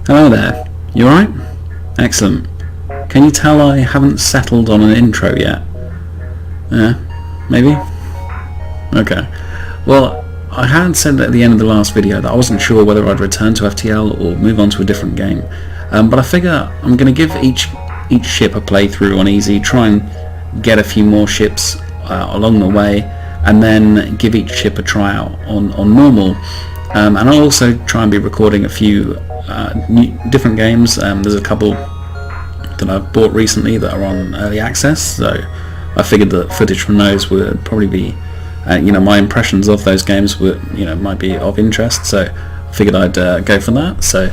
Hello there, you alright? Excellent. Can you tell I haven't settled on an intro yet? Yeah, maybe? Okay. Well, I had said at the end of the last video that I wasn't sure whether I'd return to FTL or move on to a different game. But I figure I'm going to give each ship a playthrough on easy, try and get a few more ships along the way, and then give each ship a tryout on normal. And I'll also try and be recording a few different games. There's a couple that I've bought recently that are on early access, so I figured that footage from those would probably be, my impressions of those games would, might be of interest. So I figured I'd go for that. So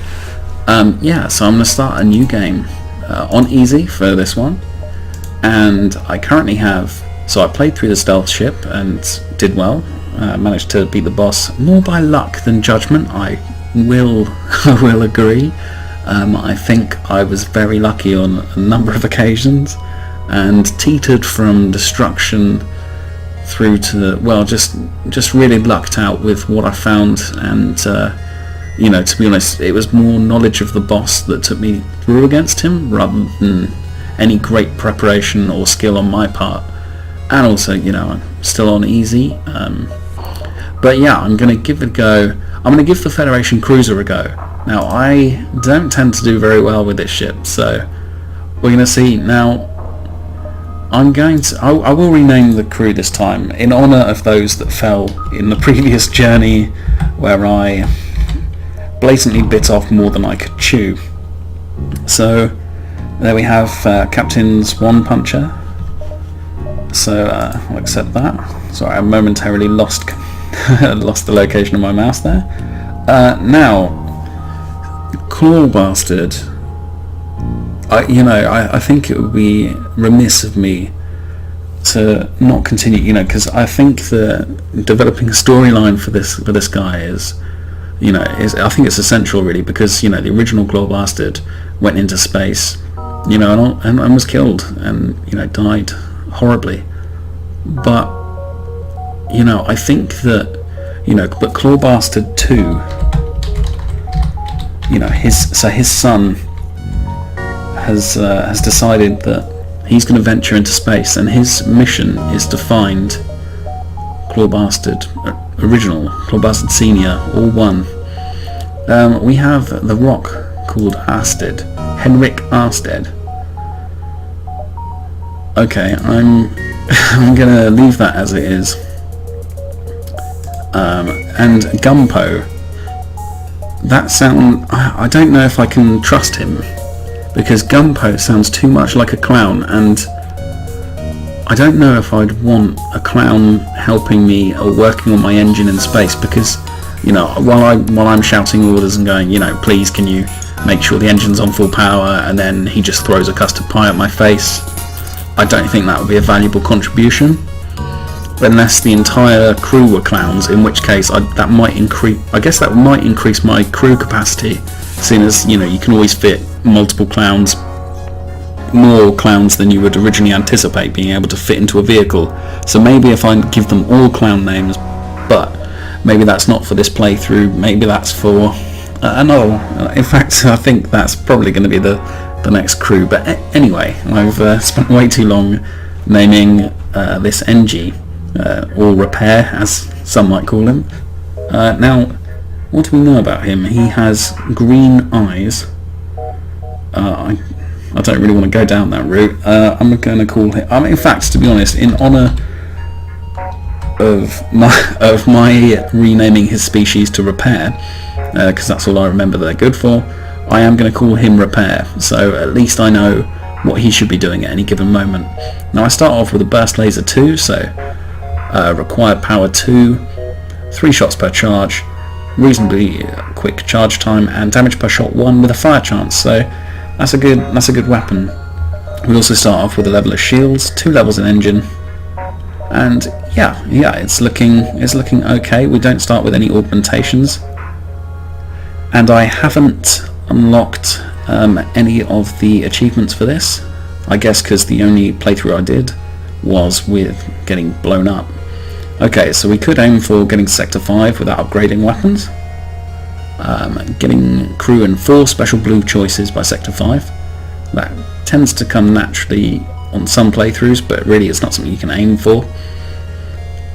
so I'm going to start a new game on easy for this one, and I currently have. So I played through the stealth ship and did well. Managed to beat the boss more by luck than judgment. I will agree. I think I was very lucky on a number of occasions and teetered from destruction through to, well, just really lucked out with what I found. And to be honest, it was more knowledge of the boss that took me through against him rather than any great preparation or skill on my part. And also, I'm still on easy. But yeah, I'm going to give it a go. I'm going to give the Federation Cruiser a go. Now, I don't tend to do very well with this ship, so we're going to see. Now, I will rename the crew this time in honour of those that fell in the previous journey where I blatantly bit off more than I could chew. So, there we have Captain's One Puncher. So I'll accept that. Sorry, I momentarily lost the location of my mouse there. Now, Claw Bastard. I think it would be remiss of me to not continue. Because I think that developing a storyline for this guy is I think it's essential really, because the original Claw Bastard went into space, and was killed and died horribly. But I think that but Claw Bastard 2, his son has decided that he's going to venture into space, and his mission is to find Claw Bastard original, Claw Bastard Senior, all one. We have the Rock called Arsted, Henrik Arsted. Okay, I'm gonna leave that as it is. And Gumpo, I don't know if I can trust him, because Gumpo sounds too much like a clown, and I don't know if I'd want a clown helping me or working on my engine in space, because while I'm shouting orders and going, please can you make sure the engine's on full power, and then he just throws a custard pie at my face, I don't think that would be a valuable contribution, unless the entire crew were clowns, in which case that might increase my crew capacity, seeing as you can always fit multiple clowns, more clowns than you would originally anticipate being able to fit into a vehicle. So maybe if I give them all clown names, but maybe that's not for this playthrough, maybe that's for another one. In fact, I think that's probably going to be the next crew. But anyway, I've spent way too long naming this NG, or Repair as some might call him. Now, what do we know about him? He has green eyes. I don't really want to go down that route. I'm going to call him, in fact, to be honest, in honour of my renaming his species to Repair, because that's all I remember they're good for, I am going to call him Repair, so at least I know what he should be doing at any given moment. Now, I start off with a Burst Laser 2, so required power 2, 3 shots per charge, reasonably quick charge time, and damage per shot 1 with a fire chance, so that's a good weapon. We also start off with a level of shields, 2 levels in engine, and yeah, it's looking okay. We don't start with any augmentations, and I haven't unlocked any of the achievements for this, I guess because the only playthrough I did was with getting blown up. Okay, so we could aim for getting Sector 5 without upgrading weapons. Getting crew and 4 special blue choices by Sector 5. That tends to come naturally on some playthroughs, but really it's not something you can aim for.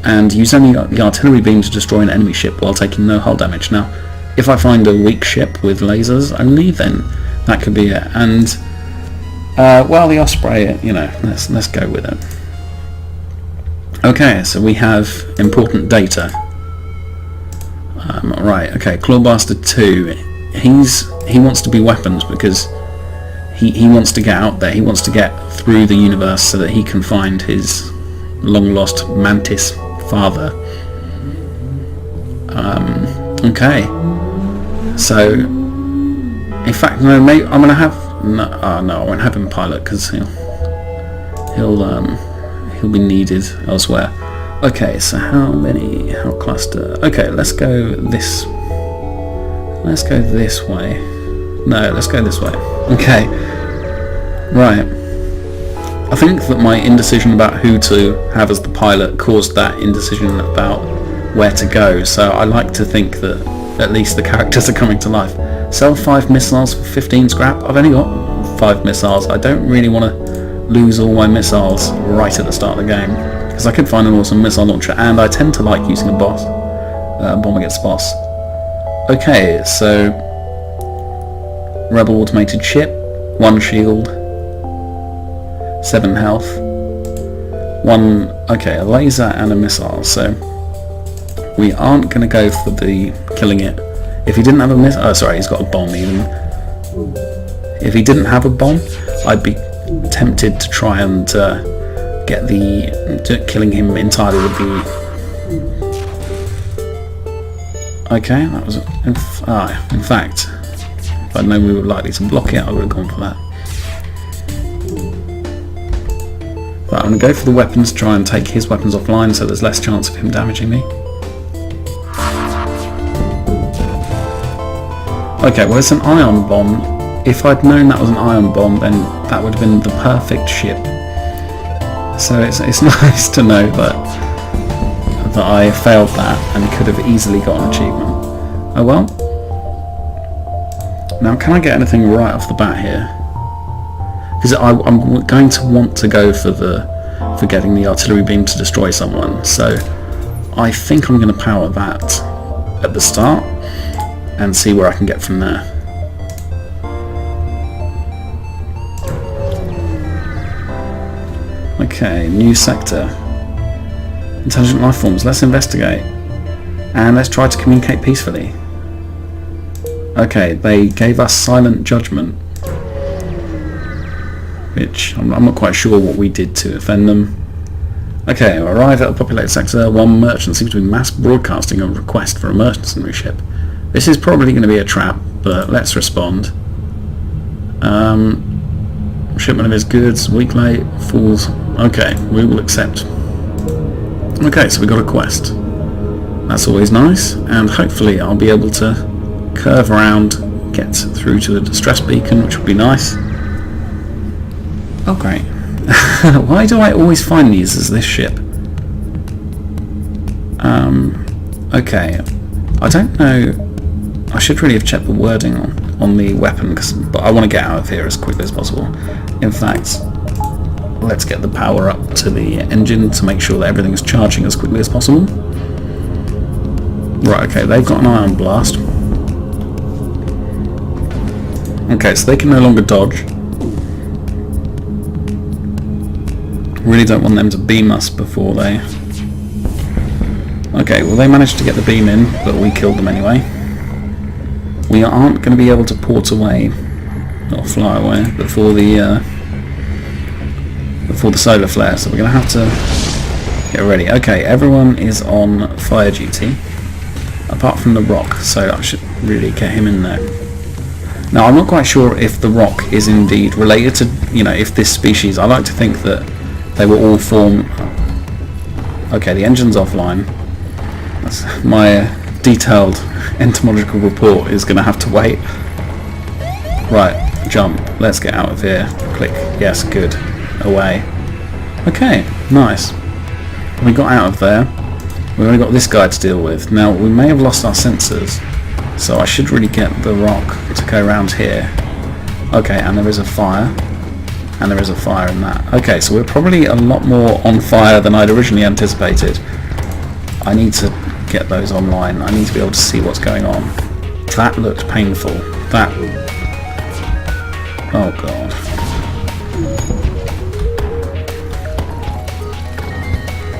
And use only the artillery beam to destroy an enemy ship while taking no hull damage. Now, if I find a weak ship with lasers only, then that could be it. And well, the Osprey, you know, let's go with it. Okay, so we have important data. Right, okay, Clawbastard 2. He wants to be weapons because he wants to get out there. He wants to get through the universe so that he can find his long-lost Mantis father. Okay. So, in fact, no, maybe I'm gonna have no. No, I won't have him pilot because he'll be needed elsewhere. Okay, so how cluster? Okay, let's go this way. No, let's go this way. Okay, right. I think that my indecision about who to have as the pilot caused that indecision about where to go. So I like to think that at least the characters are coming to life. Sell 5 missiles for 15 scrap. I've only got 5 missiles. I don't really want to lose all my missiles right at the start of the game, because I could find an awesome missile launcher, and I tend to like using a bomb against boss. Okay, so Rebel automated ship, 1 shield, 7 health, 1, okay, a laser and a missile. So we aren't going to go for the killing it. If he didn't have a missile, oh sorry, he's got a bomb even. If he didn't have a bomb, I'd be tempted to try and get killing him entirely with the... Okay, that was... in fact, if I'd known we were likely to block it, I would have gone for that. But I'm going to go for the weapons, try and take his weapons offline so there's less chance of him damaging me. Okay, well it's an ion bomb. If I'd known that was an ion bomb, then that would have been the perfect ship. So it's nice to know that I failed that and could have easily got an achievement. Oh well. Now can I get anything right off the bat here? Because I'm going to want to go for getting the artillery beam to destroy someone. So I think I'm going to power that at the start and see where I can get from there. Okay, new sector. Intelligent life forms, let's investigate. And let's try to communicate peacefully. Okay, they gave us silent judgment, which I'm not quite sure what we did to offend them. Okay, arrive at a populated sector. 1 merchant seems to be mass broadcasting a request for a mercenary ship. This is probably going to be a trap, but let's respond. Shipment of his goods, week late, fools. Okay, we will accept. Okay, so we got a quest. That's always nice, and hopefully I'll be able to curve around, get through to the distress beacon, which would be nice. Oh great. Why do I always find these as this ship? Okay, I don't know. I should really have checked the wording on the weapon, but I want to get out of here as quickly as possible. In fact, let's get the power up to the engine to make sure that everything's charging as quickly as possible. Right, okay, they've got an ion blast. Okay, so they can no longer dodge. Really don't want them to beam us before they... Okay, well they managed to get the beam in, but we killed them anyway. We aren't going to be able to port away, or fly away, before the solar flare, so we're going to have to get ready. Okay, everyone is on fire duty, apart from the Rock, so I should really get him in there. Now, I'm not quite sure if the Rock is indeed related to, if this species. I like to think that they were all formed... Okay, the engine's offline. That's my detailed entomological report is going to have to wait. Right, jump. Let's get out of here. Click. Yes, good. Away. Okay, nice. We got out of there. We've only got this guy to deal with. Now, we may have lost our sensors, So I should really get the rock to go around here. Okay, and there is a fire. And there is a fire in that. Okay, so we're probably a lot more on fire than I'd originally anticipated. I need to get those online. I need to be able to see what's going on. That looked painful. That... Oh god.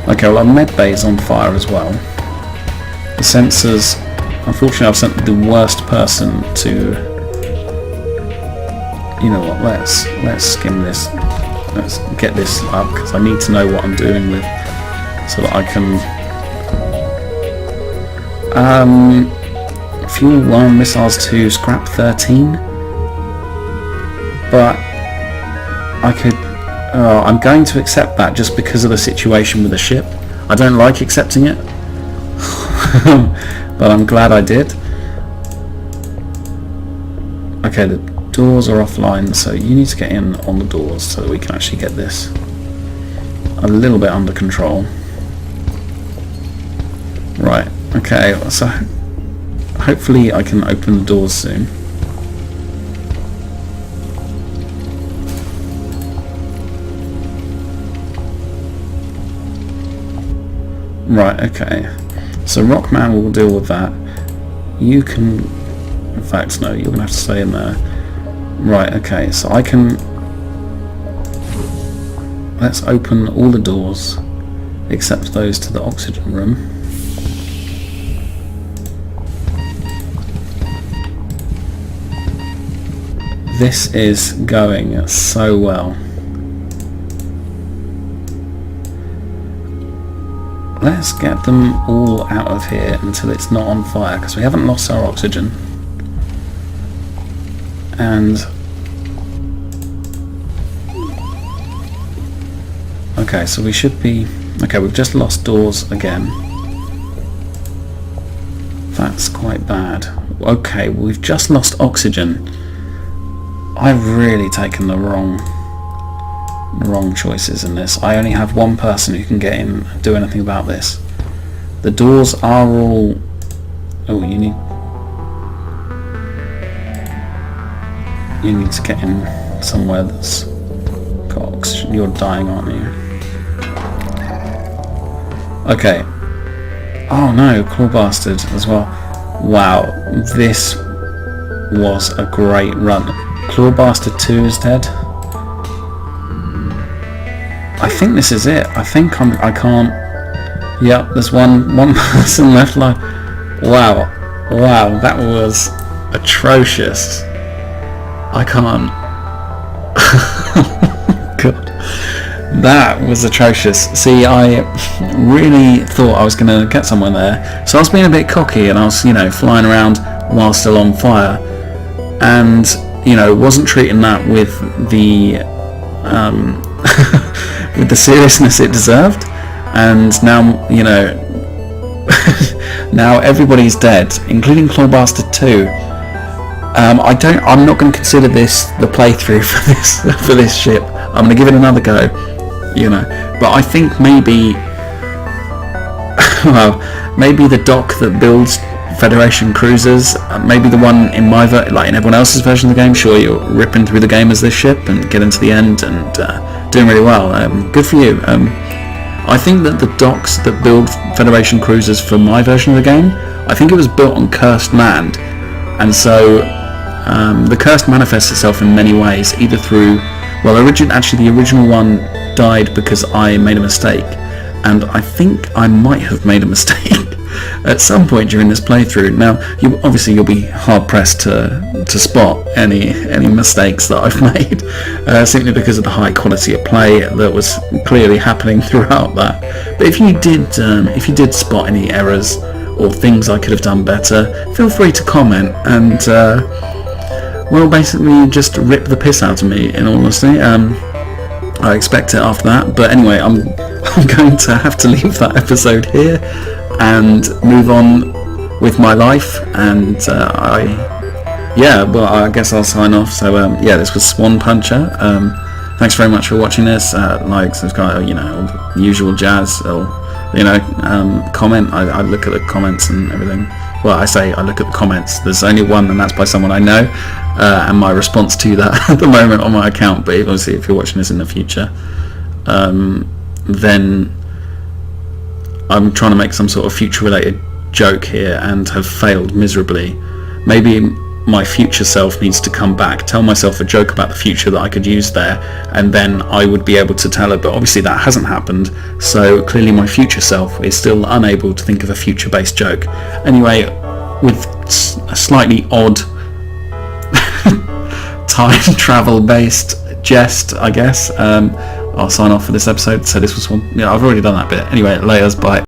Okay, well our med bay is on fire as well. The sensors... Unfortunately I've sent the worst person to... You know what, let's skim this. Let's get this up, because I need to know what I'm doing with... So that I can... Fuel 1, missiles 2, scrap 13. But I could... I'm going to accept that just because of the situation with the ship. I don't like accepting it. But I'm glad I did. Okay, the doors are offline, so you need to get in on the doors so that we can actually get this a little bit under control. Right, okay, so hopefully I can open the doors soon. Right, okay. So Rockman will deal with that. You can... In fact, no, you're going to have to stay in there. Right, okay, so I can... Let's open all the doors, except those to the oxygen room. This is going so well. Let's get them all out of here until it's not on fire, because we haven't lost our oxygen. And... Okay, so we should be... Okay, we've just lost doors again. That's quite bad. Okay, we've just lost oxygen. I've really taken the wrong choices in this. I only have one person who can get in and do anything about this. The doors are all... Oh, you need to get in somewhere that's got oxygen. You're dying, aren't you? Okay. Oh no, Claw Bastard as well. Wow, this was a great run. Claw Bastard 2 is dead. I think this is it. I think I can't... Yep, there's one person left alive. Wow, that was atrocious. I can't... God. That was atrocious. See, I really thought I was going to get someone there, so I was being a bit cocky and I was, flying around while still on fire, and, wasn't treating that with the, with the seriousness it deserved, and now, now everybody's dead, including Claw Bastard 2. I'm not going to consider this the playthrough for this ship. I'm going to give it another go, But I think maybe, well, maybe the dock that builds Federation cruisers, maybe the one in my like in everyone else's version of the game. Sure, you're ripping through the game as this ship and getting to the end and doing really well. Good for you. I think that the docks that build Federation cruisers for my version of the game, I think it was built on Cursed Land, and so the Cursed manifests itself in many ways, either through, well, actually the original one died because I made a mistake, and I think I might have made a mistake at some point during this playthrough. Now, you'll be hard pressed to spot any mistakes that I've made, simply because of the high quality of play that was clearly happening throughout that. But if you did spot any errors or things I could have done better, feel free to comment and well, basically just rip the piss out of me, in all honesty. I expect it after that, but anyway, I'm going to have to leave that episode here and move on with my life, and I guess I'll sign off. So this was Swan Puncher. Thanks very much for watching this. Like, subscribe, all the usual jazz, or comment. I look at the comments and everything. well, I look at the comments. There's only one, and that's by someone I know, and my response to that at the moment on my account. But obviously, if you're watching this in the future, then I'm trying to make some sort of future-related joke here and have failed miserably. Maybe my future self needs to come back, tell myself a joke about the future that I could use there, and then I would be able to tell it. But obviously that hasn't happened, so clearly my future self is still unable to think of a future-based joke. Anyway, with a slightly odd time travel-based jest, I guess, I'll sign off for this episode. So this was one. Yeah, I've already done that bit. Anyway, laters, bye.